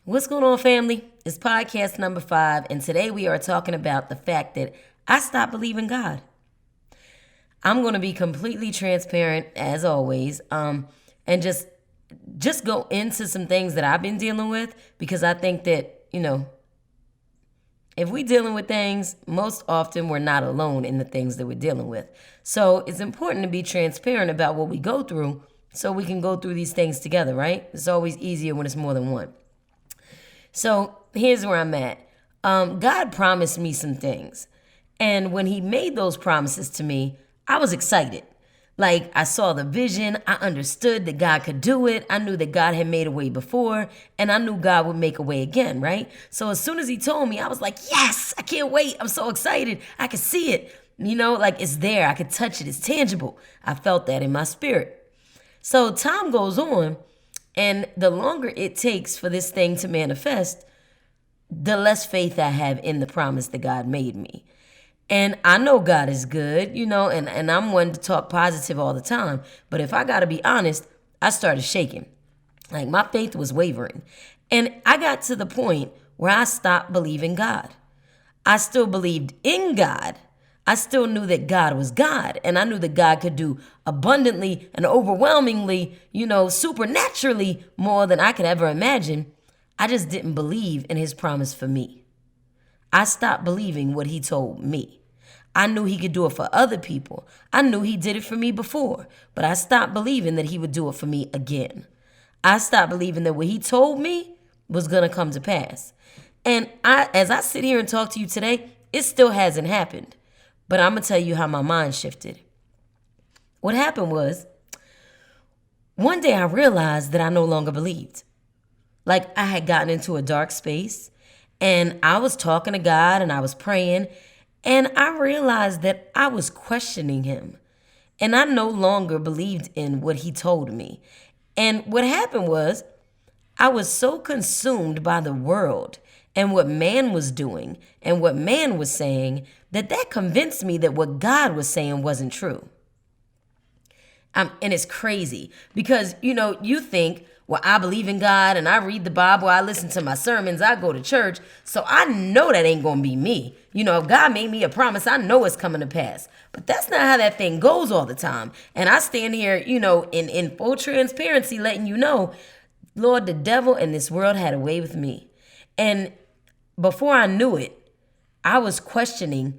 What's going on, family? It's podcast number 5, and today we are talking about the fact that I stopped believing God. I'm going to be completely transparent as always, and just go into some things that I've been dealing with, because I think that, if we're dealing with things, most often we're not alone in the things that we're dealing with. So it's important to be transparent about what we go through so we can go through these things together, right? It's always easier when it's more than one. So here's where I'm at. God promised me some things. And when he made those promises to me, I was excited. Like, I saw the vision. I understood that God could do it. I knew that God had made a way before, and I knew God would make a way again, right? So as soon as he told me, I was like, yes, I can't wait. I'm so excited. I can see it. Like it's there. I could touch it. It's tangible. I felt that in my spirit. So time goes on, and the longer it takes for this thing to manifest, the less faith I have in the promise that God made me. And I know God is good, and I'm one to talk positive all the time. But if I got to be honest, I started shaking. Like, my faith was wavering. And I got to the point where I stopped believing God. I still believed in God. I still knew that God was God. And I knew that God could do abundantly and overwhelmingly, supernaturally more than I could ever imagine. I just didn't believe in his promise for me. I stopped believing what he told me. I knew he could do it for other people. I knew he did it for me before, but I stopped believing that he would do it for me again. I stopped believing that what he told me was going to come to pass. And as I sit here and talk to you today, it still hasn't happened. But I'm going to tell you how my mind shifted. What happened was, one day I realized that I no longer believed. Like, I had gotten into a dark space. And I was talking to God and I was praying, and I realized that I was questioning him. And I no longer believed in what he told me. And what happened was, I was so consumed by the world and what man was doing and what man was saying that convinced me that what God was saying wasn't true. And it's crazy because, you think, well, I believe in God and I read the Bible, I listen to my sermons, I go to church, so I know that ain't going to be me. If God made me a promise, I know it's coming to pass. But that's not how that thing goes all the time. And I stand here, in full transparency, letting you know, Lord, the devil and this world had a way with me. And before I knew it, I was questioning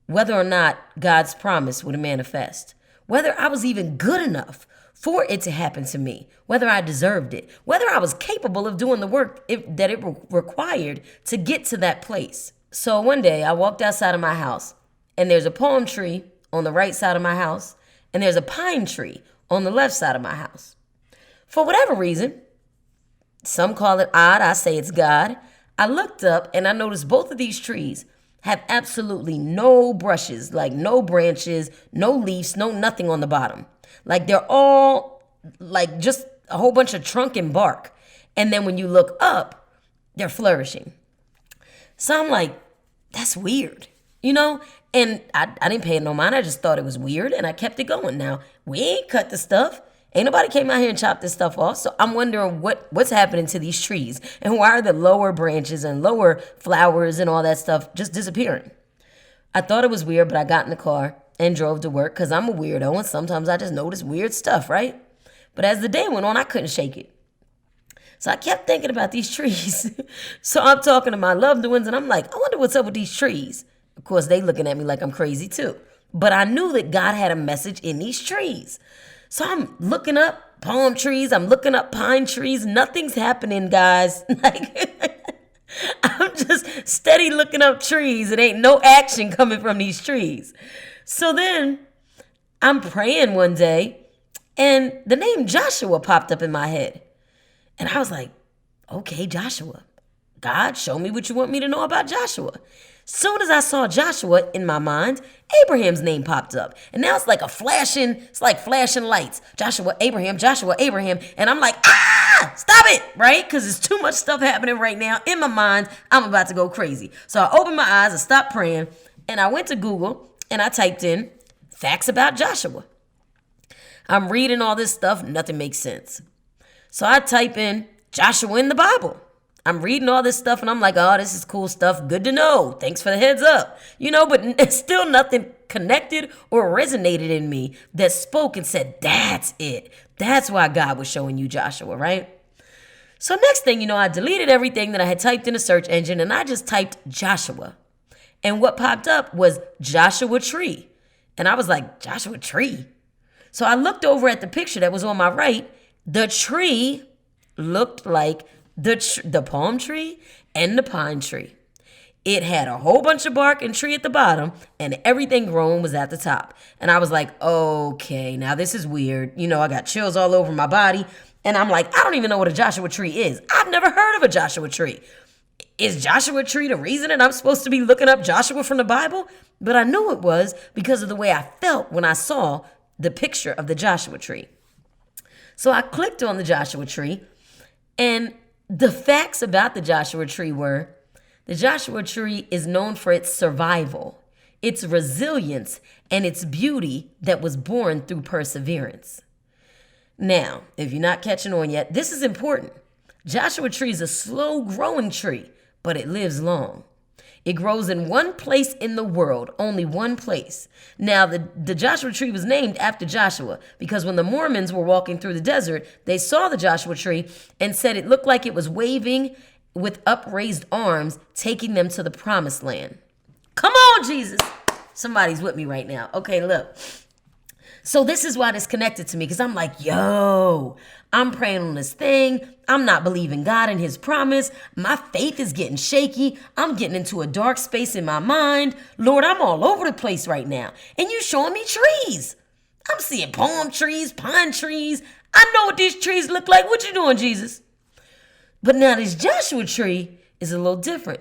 whether or not God's promise would manifest, whether I was even good enough for it to happen to me, whether I deserved it, whether I was capable of doing the work that it required to get to that place. So one day I walked outside of my house, and there's a palm tree on the right side of my house, and there's a pine tree on the left side of my house. For whatever reason, some call it odd, I say it's God, I looked up and I noticed both of these trees have absolutely no brushes, like no branches, no leaves, no nothing on the bottom. Like, they're all like just a whole bunch of trunk and bark. And then when you look up, they're flourishing. So I'm like, that's weird, And I didn't pay it no mind. I just thought it was weird, and I kept it going. Now, we ain't cut the stuff. Ain't nobody came out here and chopped this stuff off. So I'm wondering what's happening to these trees, and why are the lower branches and lower flowers and all that stuff just disappearing? I thought it was weird, but I got in the car and drove to work because I'm a weirdo, and sometimes I just notice weird stuff, right? But as the day went on, I couldn't shake it. So I kept thinking about these trees. So I'm talking to my loved ones, and I'm like, I wonder what's up with these trees. Of course, they looking at me like I'm crazy too. But I knew that God had a message in these trees. So I'm looking up palm trees. I'm looking up pine trees. Nothing's happening, guys. I'm just steady looking up trees. It ain't no action coming from these trees. So then I'm praying one day, and the name Joshua popped up in my head. And I was like, okay, Joshua. God, show me what you want me to know about Joshua. Soon as I saw Joshua in my mind, Abraham's name popped up. And now it's like flashing lights. Joshua, Abraham. And I'm like, stop it, right? Because there's too much stuff happening right now in my mind. I'm about to go crazy. So I opened my eyes, I stopped praying, and I went to Google and I typed in facts about Joshua. I'm reading all this stuff, nothing makes sense. So I type in Joshua in the Bible. I'm reading all this stuff and I'm like, oh, this is cool stuff. Good to know. Thanks for the heads up. But it's still nothing connected or resonated in me that spoke and said, that's it. That's why God was showing you Joshua, right? So next thing you know, I deleted everything that I had typed in the search engine and I just typed Joshua. And what popped up was Joshua Tree. And I was like, Joshua Tree? So I looked over at the picture that was on my right. The tree looked like the palm tree and the pine tree. It had a whole bunch of bark and tree at the bottom, and everything growing was at the top. And I was like, okay, now this is weird. I got chills all over my body. And I'm like, I don't even know what a Joshua tree is. I've never heard of a Joshua tree. Is Joshua tree the reason that I'm supposed to be looking up Joshua from the Bible? But I knew it was because of the way I felt when I saw the picture of the Joshua tree. So I clicked on the Joshua tree, and the facts about the Joshua tree were, the Joshua tree is known for its survival, its resilience, and its beauty that was born through perseverance. Now, if you're not catching on yet, this is important. Joshua tree is a slow-growing tree, but it lives long. It grows in one place in the world, only one place. Now, the Joshua tree was named after Joshua because when the Mormons were walking through the desert, they saw the Joshua tree and said it looked like it was waving with upraised arms, taking them to the promised land. Come on, Jesus. Somebody's with me right now. Okay, look. So this is why this connected to me, because I'm like, yo, I'm praying on this thing. I'm not believing God and his promise. My faith is getting shaky. I'm getting into a dark space in my mind. Lord, I'm all over the place right now. And you showing me trees. I'm seeing palm trees, pine trees. I know what these trees look like. What you doing, Jesus? But now this Joshua tree is a little different.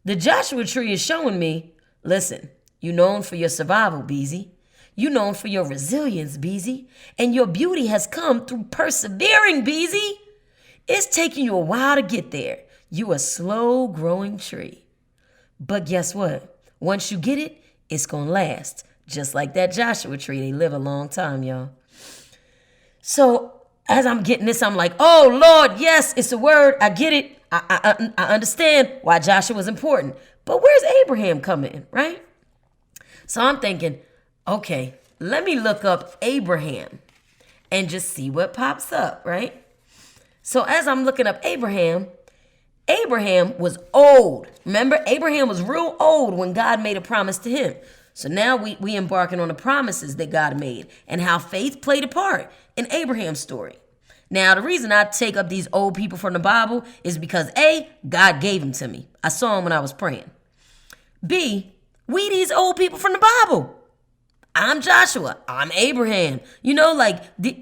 The Joshua tree is showing me, listen, you're known for your survival, Beezy. You're known for your resilience, Beezy. And your beauty has come through persevering, Beezy. It's taking you a while to get there. You a slow-growing tree. But guess what? Once you get it, it's going to last. Just like that Joshua tree. They live a long time, y'all. So as I'm getting this, I'm like, oh, Lord, yes, it's a word. I get it. I understand why Joshua was important. But where's Abraham coming in, right? So I'm thinking, okay, let me look up Abraham and just see what pops up, right? So as I'm looking up Abraham was old. Remember, Abraham was real old when God made a promise to him. So now we embarking on the promises that God made and how faith played a part in Abraham's story. Now, the reason I take up these old people from the Bible is because A, God gave them to me. I saw them when I was praying. B, we these old people from the Bible. I'm Joshua. I'm Abraham.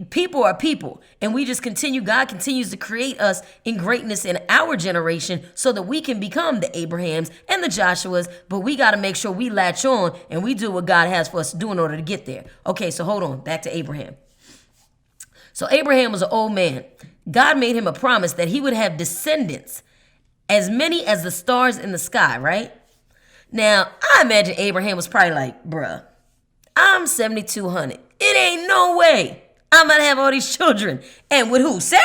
People are people. And we just continue. God continues to create us in greatness in our generation so that we can become the Abrahams and the Joshuas. But we got to make sure we latch on and we do what God has for us to do in order to get there. Okay, so hold on. Back to Abraham. So Abraham was an old man. God made him a promise that he would have descendants as many as the stars in the sky, right? Now, I imagine Abraham was probably like, bruh, I'm 7,200. It ain't no way I'm going to have all these children. And with who? Sarah?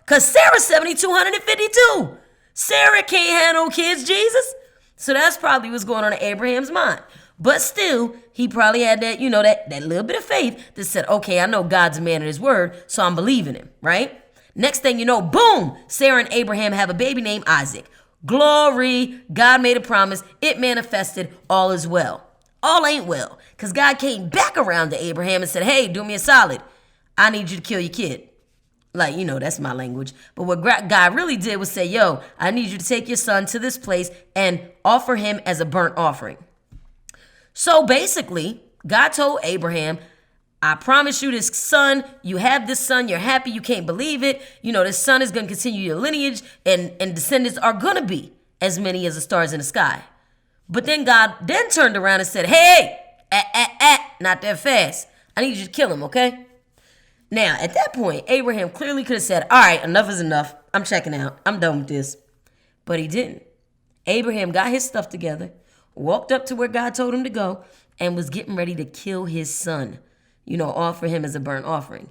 Because Sarah's 7,252. Sarah can't have no kids, Jesus. So that's probably what's going on in Abraham's mind. But still, he probably had that, that little bit of faith that said, okay, I know God's a man of his word, so I'm believing him, right? Next thing you know, boom, Sarah and Abraham have a baby named Isaac. Glory, God made a promise. It manifested, all is well. All ain't well, because God came back around to Abraham and said, hey, do me a solid. I need you to kill your kid. That's my language. But what God really did was say, yo, I need you to take your son to this place and offer him as a burnt offering. So basically, God told Abraham, I promise you this son, you have this son, you're happy, you can't believe it. This son is going to continue your lineage and descendants are going to be as many as the stars in the sky. But then God then turned around and said, hey, not that fast. I need you to kill him, okay? Now, at that point, Abraham clearly could have said, all right, enough is enough. I'm checking out. I'm done with this. But he didn't. Abraham got his stuff together, walked up to where God told him to go, and was getting ready to kill his son, offer him as a burnt offering.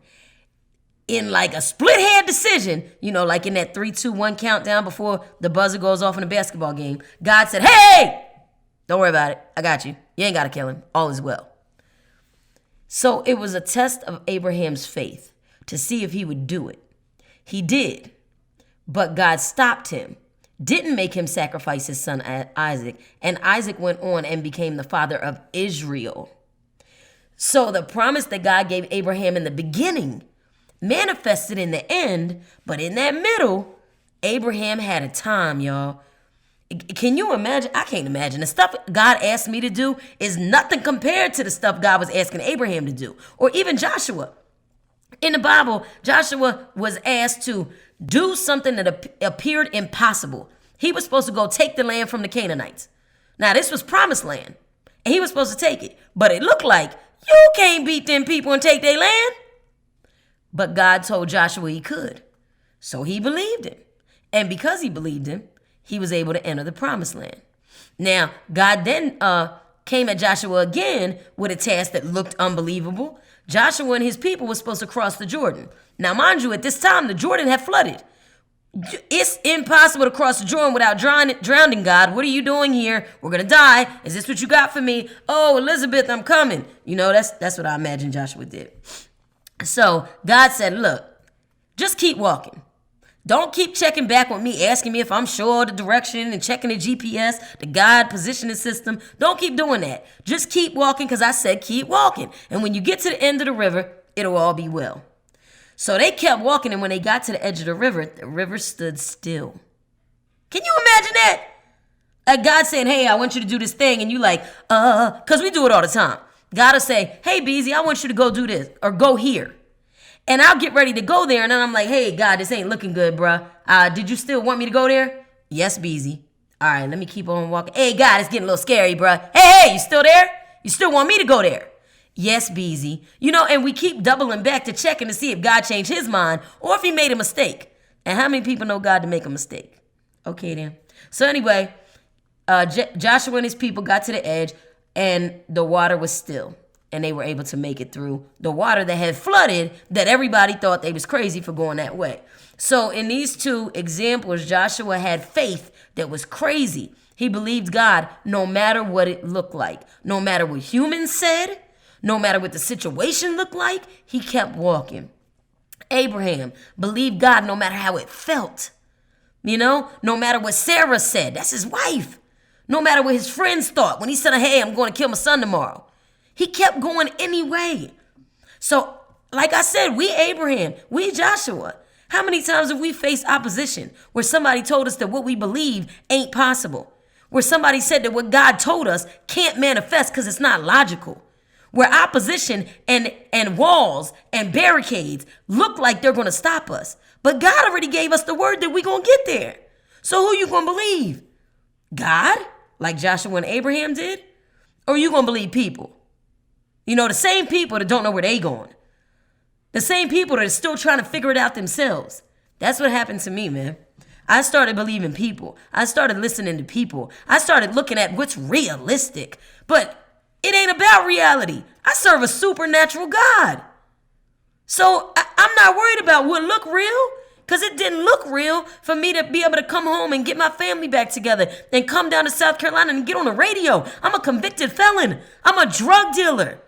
in like a split-head decision, like in that 3, 2, 1 countdown before the buzzer goes off in a basketball game, God said, hey, don't worry about it. I got you. You ain't got to kill him. All is well. So it was a test of Abraham's faith to see if he would do it. He did, but God stopped him, didn't make him sacrifice his son Isaac, and Isaac went on and became the father of Israel. So the promise that God gave Abraham in the beginning manifested in the end, but in that middle, Abraham had a time, y'all. Can you imagine? I can't imagine. The stuff God asked me to do is nothing compared to the stuff God was asking Abraham to do, or even Joshua. In the Bible, Joshua was asked to do something that appeared impossible. He was supposed to go take the land from the Canaanites. Now, this was promised land, and he was supposed to take it, but it looked like you can't beat them people and take their land. But God told Joshua he could, so he believed him. And because he believed him, he was able to enter the promised land. Now, God then came at Joshua again with a task that looked unbelievable. Joshua and his people were supposed to cross the Jordan. Now, mind you, at this time, the Jordan had flooded. It's impossible to cross the Jordan without drowning, God. What are you doing here? We're going to die. Is this what you got for me? Oh, Elizabeth, I'm coming. That's what I imagine Joshua did. So God said, look, just keep walking. Don't keep checking back with me, asking me if I'm sure of the direction and checking the GPS, the guide positioning system. Don't keep doing that. Just keep walking because I said keep walking. And when you get to the end of the river, it'll all be well. So they kept walking, and when they got to the edge of the river stood still. Can you imagine that? Like God saying, hey, I want you to do this thing, and you like, because we do it all the time. God will say, hey, Beezy, I want you to go do this or go here. And I'll get ready to go there. And then I'm like, hey, God, this ain't looking good, bruh. Did you still want me to go there? Yes, Beezy. All right, let me keep on walking. Hey, God, it's getting a little scary, bruh. Hey, you still there? You still want me to go there? Yes, Beezy. And we keep doubling back to checking to see if God changed his mind or if he made a mistake. And how many people know God to make a mistake? Okay, then. So anyway, Joshua and his people got to the edge and the water was still. And they were able to make it through the water that had flooded that everybody thought they was crazy for going that way. So in these two examples, Joshua had faith that was crazy. He believed God no matter what it looked like. No matter what humans said, no matter what the situation looked like, he kept walking. Abraham believed God no matter how it felt. No matter what Sarah said, that's his wife. No matter what his friends thought when he said, hey, I'm going to kill my son tomorrow. He kept going anyway. So, like I said, we Abraham, we Joshua. How many times have we faced opposition where somebody told us that what we believe ain't possible? Where somebody said that what God told us can't manifest because it's not logical? Where opposition and walls and barricades look like they're going to stop us. But God already gave us the word that we're going to get there. So who you going to believe? God, like Joshua and Abraham did? Or you going to believe people? The same people that don't know where they going. The same people that are still trying to figure it out themselves. That's what happened to me, man. I started believing people. I started listening to people. I started looking at what's realistic. But it ain't about reality. I serve a supernatural God. So I'm not worried about what look real, because it didn't look real for me to be able to come home and get my family back together and come down to South Carolina and get on the radio. I'm a convicted felon. I'm a drug dealer.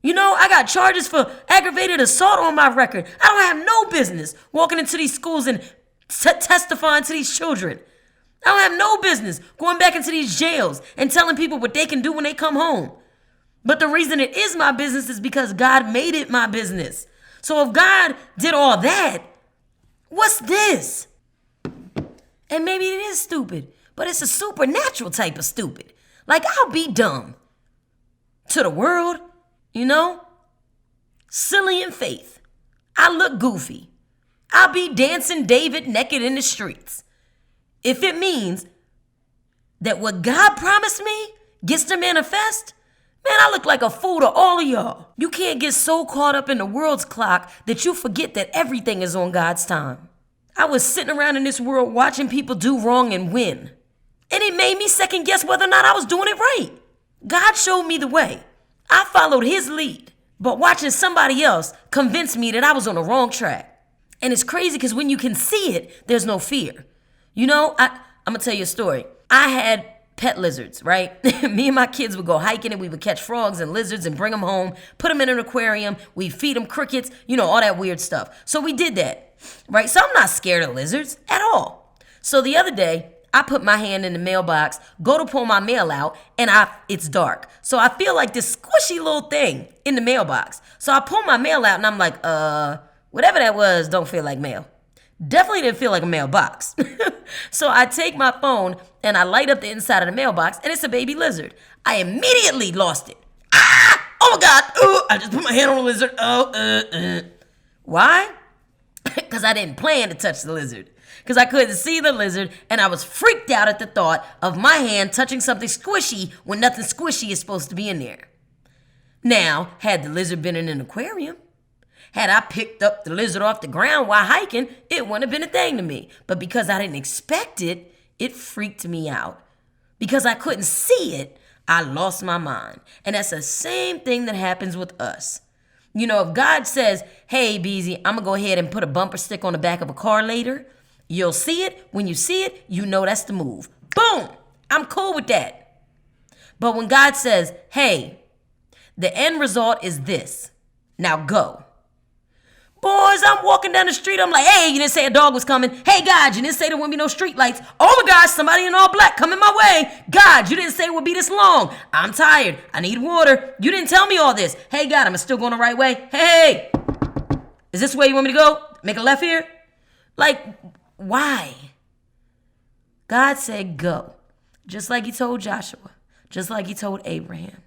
I got charges for aggravated assault on my record. I don't have no business walking into these schools and testifying to these children. I don't have no business going back into these jails and telling people what they can do when they come home. But the reason it is my business is because God made it my business. So if God did all that, what's this? And maybe it is stupid, but it's a supernatural type of stupid. Like, I'll be dumb to the world. Silly in faith. I look goofy. I'll be dancing David naked in the streets. If it means that what God promised me gets to manifest, man, I look like a fool to all of y'all. You can't get so caught up in the world's clock that you forget that everything is on God's time. I was sitting around in this world watching people do wrong and win. And it made me second guess whether or not I was doing it right. God showed me the way. I followed his lead. But watching somebody else convinced me that I was on the wrong track. And it's crazy because when you can see it, there's no fear. I'm going to tell you a story. I had pet lizards, right? Me and my kids would go hiking and we would catch frogs and lizards and bring them home, put them in an aquarium. We'd feed them crickets, all that weird stuff. So we did that, right? So I'm not scared of lizards at all. So the other day, I put my hand in the mailbox, go to pull my mail out, and it's dark. So I feel like this squishy little thing in the mailbox. So I pull my mail out and I'm like, whatever that was, don't feel like mail. Definitely didn't feel like a mailbox. So I take my phone and I light up the inside of the mailbox and it's a baby lizard. I immediately lost it. Ah! Oh my God. I just put my hand on the lizard. Why? Because I didn't plan to touch the lizard. Because I couldn't see the lizard and I was freaked out at the thought of my hand touching something squishy when nothing squishy is supposed to be in there. Now, had the lizard been in an aquarium, had I picked up the lizard off the ground while hiking, it wouldn't have been a thing to me. But because I didn't expect it, it freaked me out. Because I couldn't see it, I lost my mind. And that's the same thing that happens with us. If God says, hey, Beezy, I'm going to go ahead and put a bumper sticker on the back of a car later, you'll see it. When you see it, that's the move. Boom! I'm cool with that. But when God says, hey, the end result is this. Now go. Boys, I'm walking down the street. I'm like, hey, you didn't say a dog was coming. Hey, God, you didn't say there wouldn't be no street lights. Oh, my gosh, somebody in all black coming my way. God, you didn't say it would be this long. I'm tired. I need water. You didn't tell me all this. Hey, God, am I still going the right way? Hey, is this the way you want me to go? Make a left here? Like, why? God said go, just like he told Joshua, just like he told Abraham.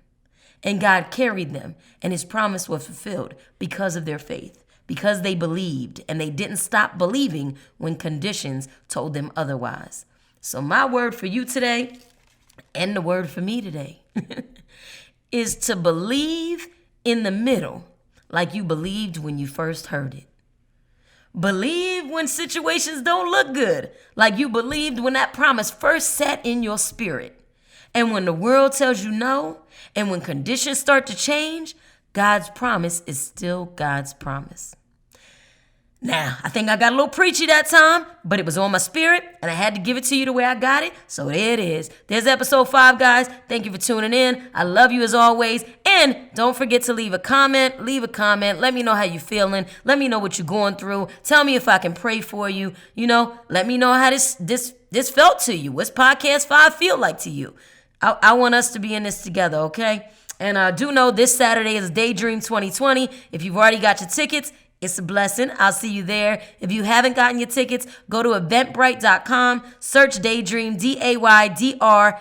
And God carried them, and his promise was fulfilled because of their faith. Because they believed and they didn't stop believing when conditions told them otherwise. So my word for you today, and the word for me today, is to believe in the middle like you believed when you first heard it. Believe when situations don't look good, like you believed when that promise first sat in your spirit. And when the world tells you no, and when conditions start to change, God's promise is still God's promise. Now, I think I got a little preachy that time, but it was on my spirit, and I had to give it to you the way I got it, so there it is. There's episode 5, guys. Thank you for tuning in. I love you as always, and don't forget to leave a comment. Leave a comment. Let me know how you're feeling. Let me know what you're going through. Tell me if I can pray for you. Let me know how this felt to you. What's Podcast 5 feel like to you? I want us to be in this together, okay? And do know this Saturday is Daydream 2020. If you've already got your tickets, it's a blessing. I'll see you there. If you haven't gotten your tickets, go to eventbrite.com, search Daydream, DAYDREAM.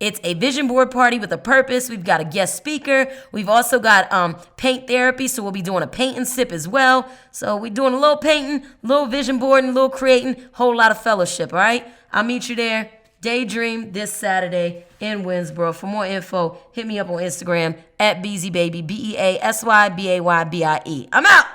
It's a vision board party with a purpose. We've got a guest speaker. We've also got paint therapy, so we'll be doing a paint and sip as well. So we're doing a little painting, a little vision boarding, a little creating, whole lot of fellowship, all right? I'll meet you there. Daydream this Saturday in Winsboro. For more info, hit me up on Instagram at BeasyBaby, BeasyBaybie. I'm out.